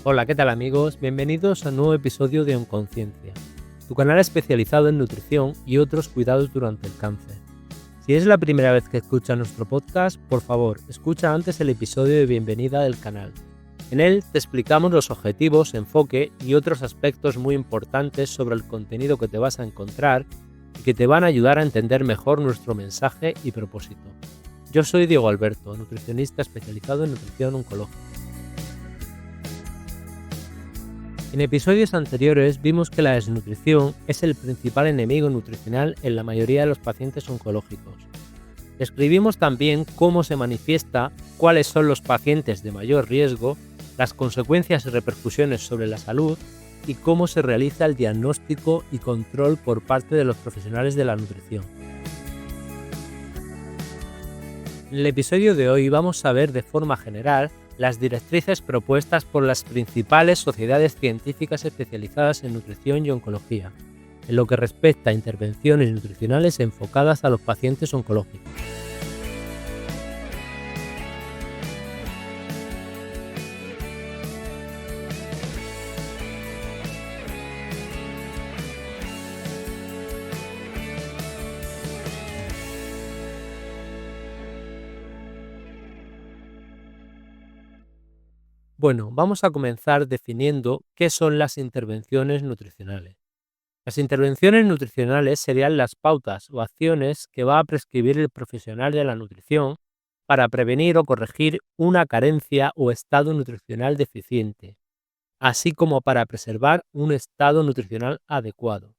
Hola, ¿qué tal amigos? Bienvenidos a un nuevo episodio de Onconciencia, tu canal especializado en nutrición y otros cuidados durante el cáncer. Si es la primera vez que escuchas nuestro podcast, por favor, escucha antes el episodio de bienvenida del canal. En él te explicamos los objetivos, enfoque y otros aspectos muy importantes sobre el contenido que te vas a encontrar y que te van a ayudar a entender mejor nuestro mensaje y propósito. Yo soy Diego Alberto, nutricionista especializado en nutrición oncológica. En episodios anteriores vimos que la desnutrición es el principal enemigo nutricional en la mayoría de los pacientes oncológicos. Describimos también cómo se manifiesta, cuáles son los pacientes de mayor riesgo, las consecuencias y repercusiones sobre la salud y cómo se realiza el diagnóstico y control por parte de los profesionales de la nutrición. En el episodio de hoy vamos a ver de forma general las directrices propuestas por las principales sociedades científicas especializadas en nutrición y oncología, en lo que respecta a intervenciones nutricionales enfocadas a los pacientes oncológicos. Bueno, vamos a comenzar definiendo qué son las intervenciones nutricionales. Las intervenciones nutricionales serían las pautas o acciones que va a prescribir el profesional de la nutrición para prevenir o corregir una carencia o estado nutricional deficiente, así como para preservar un estado nutricional adecuado.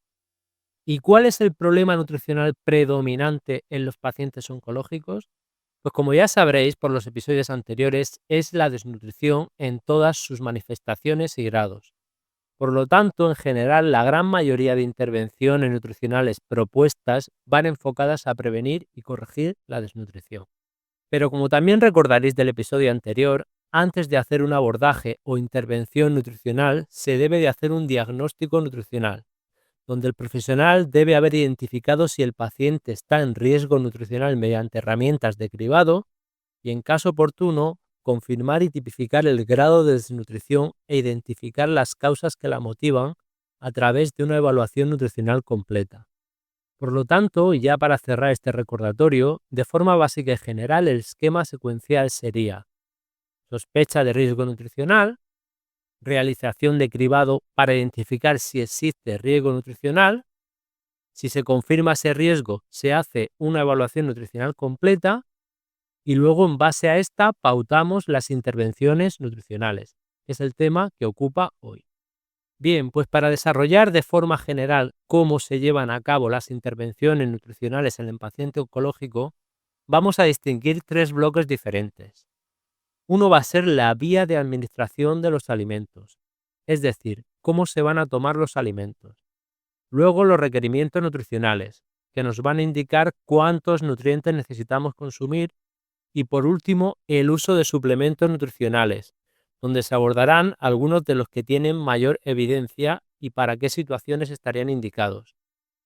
¿Y cuál es el problema nutricional predominante en los pacientes oncológicos? Pues como ya sabréis por los episodios anteriores, es la desnutrición en todas sus manifestaciones y grados. Por lo tanto, en general, la gran mayoría de intervenciones nutricionales propuestas van enfocadas a prevenir y corregir la desnutrición. Pero como también recordaréis del episodio anterior, antes de hacer un abordaje o intervención nutricional, se debe de hacer un diagnóstico nutricional, donde el profesional debe haber identificado si el paciente está en riesgo nutricional mediante herramientas de cribado y, en caso oportuno, confirmar y tipificar el grado de desnutrición e identificar las causas que la motivan a través de una evaluación nutricional completa. Por lo tanto, ya para cerrar este recordatorio, de forma básica y general, el esquema secuencial sería: sospecha de riesgo nutricional, realización de cribado para identificar si existe riesgo nutricional. Si se confirma ese riesgo, se hace una evaluación nutricional completa y luego, en base a esta, pautamos las intervenciones nutricionales, que es el tema que ocupa hoy. Bien, pues para desarrollar de forma general cómo se llevan a cabo las intervenciones nutricionales en el paciente oncológico, vamos a distinguir tres bloques diferentes. Uno va a ser la vía de administración de los alimentos, es decir, cómo se van a tomar los alimentos. Luego, los requerimientos nutricionales, que nos van a indicar cuántos nutrientes necesitamos consumir. Y por último, el uso de suplementos nutricionales, donde se abordarán algunos de los que tienen mayor evidencia y para qué situaciones estarían indicados.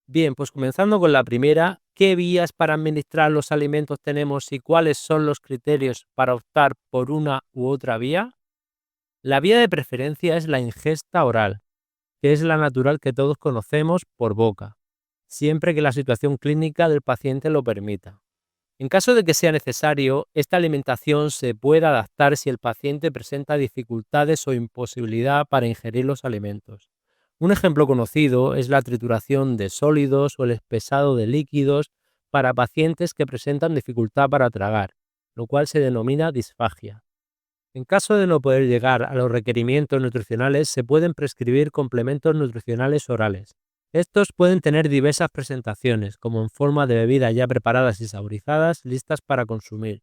Bien, pues comenzando con la primera, ¿qué vías para administrar los alimentos tenemos y cuáles son los criterios para optar por una u otra vía? La vía de preferencia es la ingesta oral, que es la natural que todos conocemos por boca, siempre que la situación clínica del paciente lo permita. En caso de que sea necesario, esta alimentación se puede adaptar si el paciente presenta dificultades o imposibilidad para ingerir los alimentos. Un ejemplo conocido es la trituración de sólidos o el espesado de líquidos para pacientes que presentan dificultad para tragar, lo cual se denomina disfagia. En caso de no poder llegar a los requerimientos nutricionales, se pueden prescribir complementos nutricionales orales. Estos pueden tener diversas presentaciones, como en forma de bebidas ya preparadas y saborizadas, listas para consumir,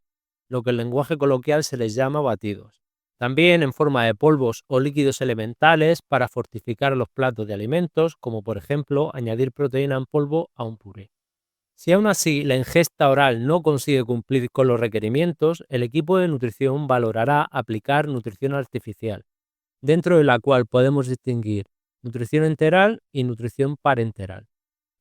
lo que en lenguaje coloquial se les llama batidos. También en forma de polvos o líquidos elementales para fortificar los platos de alimentos, como por ejemplo añadir proteína en polvo a un puré. Si aún así la ingesta oral no consigue cumplir con los requerimientos, el equipo de nutrición valorará aplicar nutrición artificial, dentro de la cual podemos distinguir nutrición enteral y nutrición parenteral.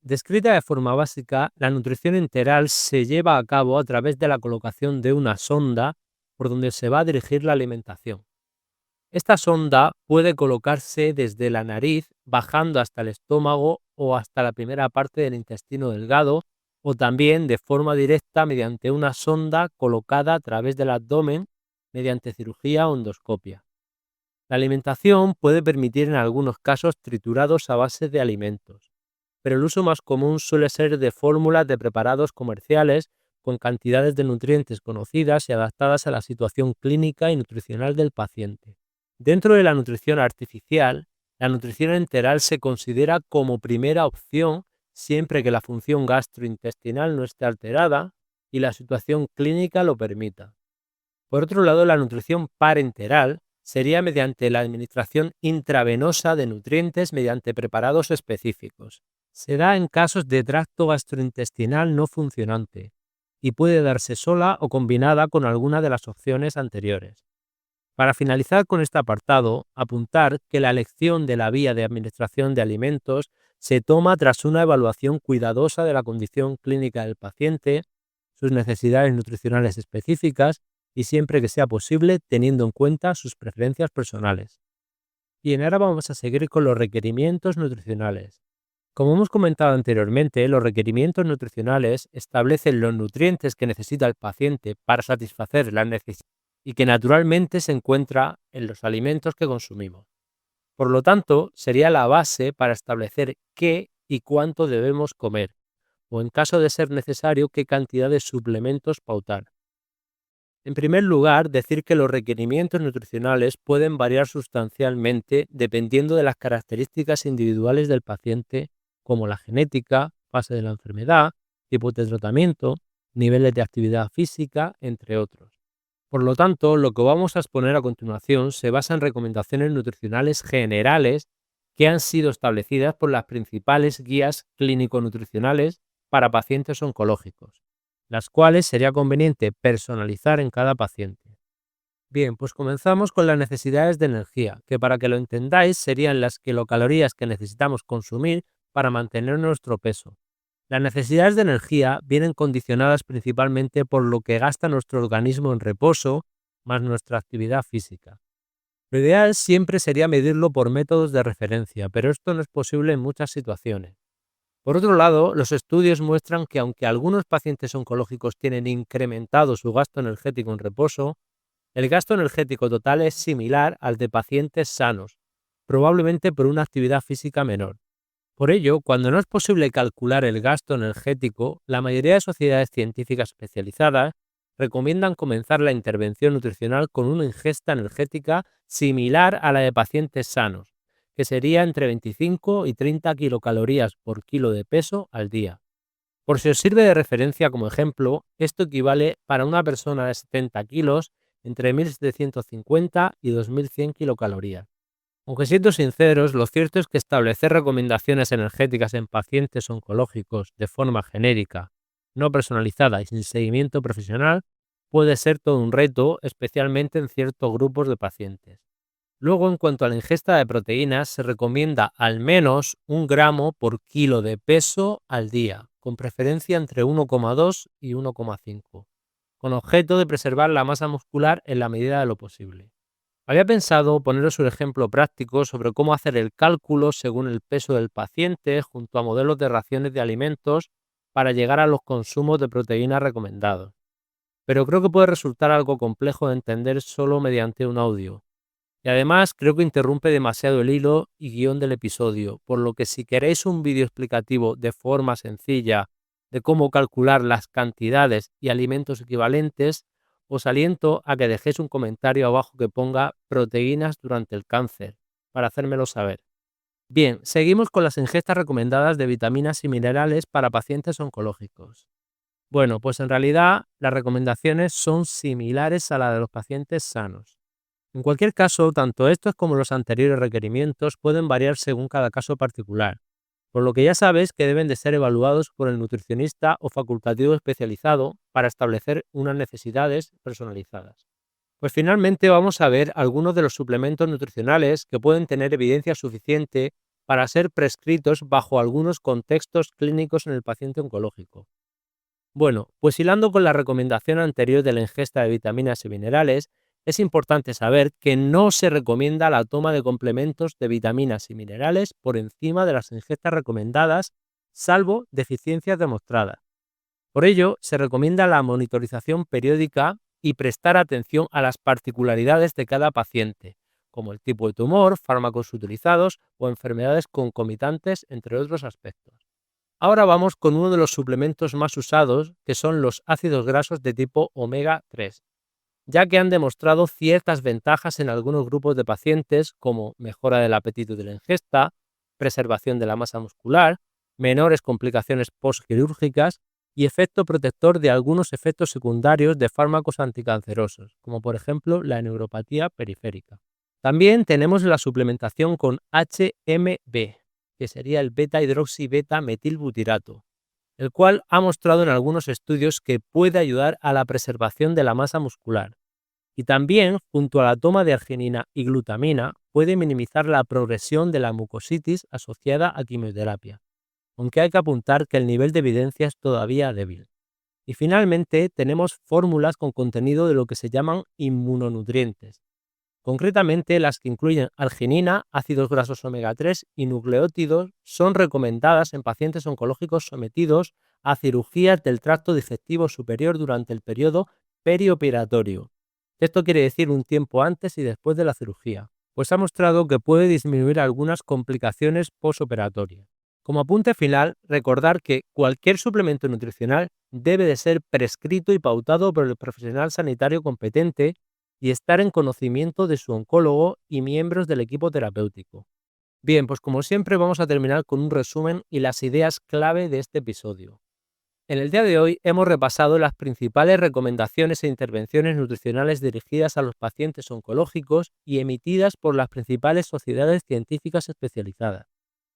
Descrita de forma básica, la nutrición enteral se lleva a cabo a través de la colocación de una sonda por donde se va a dirigir la alimentación. Esta sonda puede colocarse desde la nariz, bajando hasta el estómago o hasta la primera parte del intestino delgado, o también de forma directa mediante una sonda colocada a través del abdomen mediante cirugía o endoscopia. La alimentación puede permitir en algunos casos triturados a base de alimentos, pero el uso más común suele ser de fórmulas de preparados comerciales con cantidades de nutrientes conocidas y adaptadas a la situación clínica y nutricional del paciente. Dentro de la nutrición artificial, la nutrición enteral se considera como primera opción siempre que la función gastrointestinal no esté alterada y la situación clínica lo permita. Por otro lado, la nutrición parenteral sería mediante la administración intravenosa de nutrientes mediante preparados específicos. Se da en casos de tracto gastrointestinal no funcionante y puede darse sola o combinada con alguna de las opciones anteriores. Para finalizar con este apartado, apuntar que la elección de la vía de administración de alimentos se toma tras una evaluación cuidadosa de la condición clínica del paciente, sus necesidades nutricionales específicas y siempre que sea posible teniendo en cuenta sus preferencias personales. Bien, ahora vamos a seguir con los requerimientos nutricionales. Como hemos comentado anteriormente, los requerimientos nutricionales establecen los nutrientes que necesita el paciente para satisfacer las necesidades y que naturalmente se encuentra en los alimentos que consumimos. Por lo tanto, sería la base para establecer qué y cuánto debemos comer, o en caso de ser necesario, qué cantidad de suplementos pautar. En primer lugar, decir que los requerimientos nutricionales pueden variar sustancialmente dependiendo de las características individuales del paciente, como la genética, fase de la enfermedad, tipo de tratamiento, niveles de actividad física, entre otros. Por lo tanto, lo que vamos a exponer a continuación se basa en recomendaciones nutricionales generales que han sido establecidas por las principales guías clínico-nutricionales para pacientes oncológicos, las cuales sería conveniente personalizar en cada paciente. Bien, pues comenzamos con las necesidades de energía, que para que lo entendáis serían las kilocalorías que necesitamos consumir para mantener nuestro peso. Las necesidades de energía vienen condicionadas principalmente por lo que gasta nuestro organismo en reposo más nuestra actividad física. Lo ideal siempre sería medirlo por métodos de referencia, pero esto no es posible en muchas situaciones. Por otro lado, los estudios muestran que aunque algunos pacientes oncológicos tienen incrementado su gasto energético en reposo, el gasto energético total es similar al de pacientes sanos, probablemente por una actividad física menor. Por ello, cuando no es posible calcular el gasto energético, la mayoría de sociedades científicas especializadas recomiendan comenzar la intervención nutricional con una ingesta energética similar a la de pacientes sanos, que sería entre 25 y 30 kilocalorías por kilo de peso al día. Por si os sirve de referencia como ejemplo, esto equivale para una persona de 70 kilos entre 1.750 y 2.100 kilocalorías. Aunque siendo sinceros, lo cierto es que establecer recomendaciones energéticas en pacientes oncológicos de forma genérica, no personalizada y sin seguimiento profesional puede ser todo un reto, especialmente en ciertos grupos de pacientes. Luego, en cuanto a la ingesta de proteínas, se recomienda al menos 1 gramo por kilo de peso al día, con preferencia entre 1,2 y 1,5, con objeto de preservar la masa muscular en la medida de lo posible. Había pensado poneros un ejemplo práctico sobre cómo hacer el cálculo según el peso del paciente junto a modelos de raciones de alimentos para llegar a los consumos de proteínas recomendados. Pero creo que puede resultar algo complejo de entender solo mediante un audio. Y además creo que interrumpe demasiado el hilo y guión del episodio, por lo que si queréis un vídeo explicativo de forma sencilla de cómo calcular las cantidades y alimentos equivalentes, os aliento a que dejéis un comentario abajo que ponga proteínas durante el cáncer, para hacérmelo saber. Bien, seguimos con las ingestas recomendadas de vitaminas y minerales para pacientes oncológicos. Bueno, pues en realidad las recomendaciones son similares a las de los pacientes sanos. En cualquier caso, tanto estos como los anteriores requerimientos pueden variar según cada caso particular, por lo que ya sabes que deben de ser evaluados por el nutricionista o facultativo especializado para establecer unas necesidades personalizadas. Pues finalmente vamos a ver algunos de los suplementos nutricionales que pueden tener evidencia suficiente para ser prescritos bajo algunos contextos clínicos en el paciente oncológico. Bueno, pues hilando con la recomendación anterior de la ingesta de vitaminas y minerales, es importante saber que no se recomienda la toma de complementos de vitaminas y minerales por encima de las ingestas recomendadas, salvo deficiencias demostradas. Por ello, se recomienda la monitorización periódica y prestar atención a las particularidades de cada paciente, como el tipo de tumor, fármacos utilizados o enfermedades concomitantes, entre otros aspectos. Ahora vamos con uno de los suplementos más usados, que son los ácidos grasos de tipo omega 3, ya que han demostrado ciertas ventajas en algunos grupos de pacientes, como mejora del apetito y de la ingesta, preservación de la masa muscular, menores complicaciones postquirúrgicas y efecto protector de algunos efectos secundarios de fármacos anticancerosos, como por ejemplo la neuropatía periférica. También tenemos la suplementación con HMB, que sería el beta-hidroxibeta-metilbutirato, el cual ha mostrado en algunos estudios que puede ayudar a la preservación de la masa muscular. Y también, junto a la toma de arginina y glutamina, puede minimizar la progresión de la mucositis asociada a quimioterapia, aunque hay que apuntar que el nivel de evidencia es todavía débil. Y finalmente tenemos fórmulas con contenido de lo que se llaman inmunonutrientes, concretamente las que incluyen arginina, ácidos grasos omega 3 y nucleótidos son recomendadas en pacientes oncológicos sometidos a cirugías del tracto digestivo superior durante el periodo perioperatorio. Esto quiere decir un tiempo antes y después de la cirugía, pues ha mostrado que puede disminuir algunas complicaciones postoperatorias. Como apunte final, recordar que cualquier suplemento nutricional debe de ser prescrito y pautado por el profesional sanitario competente y estar en conocimiento de su oncólogo y miembros del equipo terapéutico. Bien, pues como siempre vamos a terminar con un resumen y las ideas clave de este episodio. En el día de hoy hemos repasado las principales recomendaciones e intervenciones nutricionales dirigidas a los pacientes oncológicos y emitidas por las principales sociedades científicas especializadas.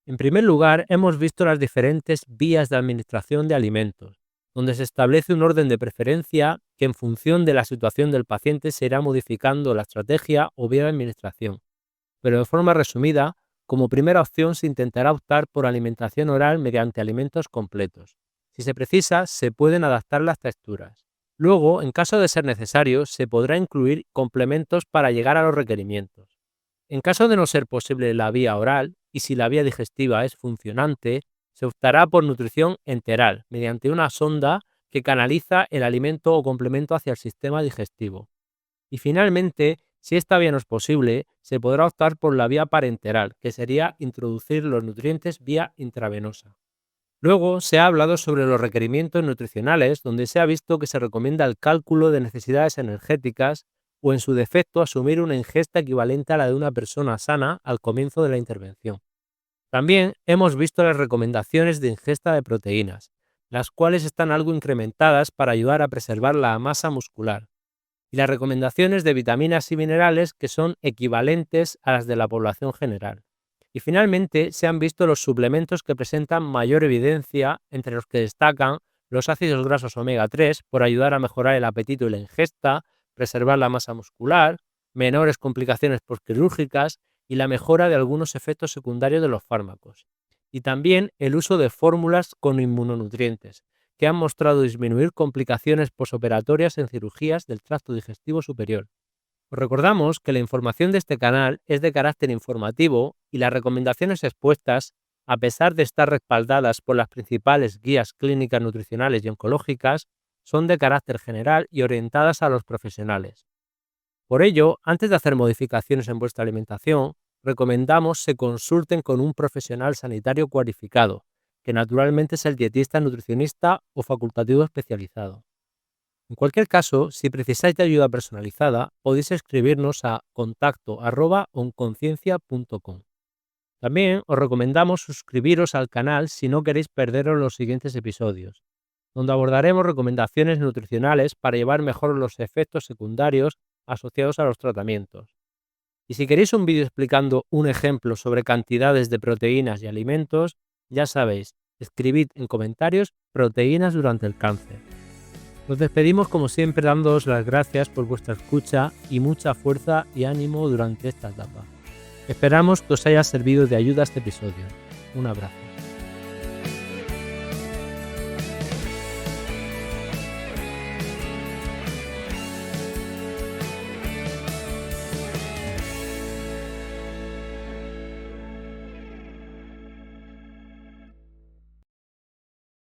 En primer lugar, hemos visto las diferentes vías de administración de alimentos, donde se establece un orden de preferencia que en función de la situación del paciente se irá modificando la estrategia o vía de administración. Pero de forma resumida, como primera opción se intentará optar por alimentación oral mediante alimentos completos. Si se precisa, se pueden adaptar las texturas. Luego, en caso de ser necesario, se podrá incluir complementos para llegar a los requerimientos. En caso de no ser posible la vía oral, y si la vía digestiva es funcionante, se optará por nutrición enteral, mediante una sonda que canaliza el alimento o complemento hacia el sistema digestivo. Y finalmente, si esta vía no es posible, se podrá optar por la vía parenteral, que sería introducir los nutrientes vía intravenosa. Luego se ha hablado sobre los requerimientos nutricionales, donde se ha visto que se recomienda el cálculo de necesidades energéticas o, en su defecto, asumir una ingesta equivalente a la de una persona sana al comienzo de la intervención. También hemos visto las recomendaciones de ingesta de proteínas, las cuales están algo incrementadas para ayudar a preservar la masa muscular, y las recomendaciones de vitaminas y minerales que son equivalentes a las de la población general. Y finalmente se han visto los suplementos que presentan mayor evidencia, entre los que destacan los ácidos grasos omega 3 por ayudar a mejorar el apetito y la ingesta, preservar la masa muscular, menores complicaciones postquirúrgicas y la mejora de algunos efectos secundarios de los fármacos. Y también el uso de fórmulas con inmunonutrientes, que han mostrado disminuir complicaciones posoperatorias en cirugías del tracto digestivo superior. Os recordamos que la información de este canal es de carácter informativo y las recomendaciones expuestas, a pesar de estar respaldadas por las principales guías clínicas nutricionales y oncológicas, son de carácter general y orientadas a los profesionales. Por ello, antes de hacer modificaciones en vuestra alimentación, recomendamos se consulten con un profesional sanitario cualificado, que naturalmente es el dietista, nutricionista o facultativo especializado. En cualquier caso, si precisáis de ayuda personalizada, podéis escribirnos a contacto@onconciencia.com. También os recomendamos suscribiros al canal si no queréis perderos los siguientes episodios, donde abordaremos recomendaciones nutricionales para llevar mejor los efectos secundarios asociados a los tratamientos. Y si queréis un vídeo explicando un ejemplo sobre cantidades de proteínas y alimentos, ya sabéis, escribid en comentarios proteínas durante el cáncer. Nos despedimos como siempre dándoos las gracias por vuestra escucha y mucha fuerza y ánimo durante esta etapa. Esperamos que os haya servido de ayuda este episodio. Un abrazo.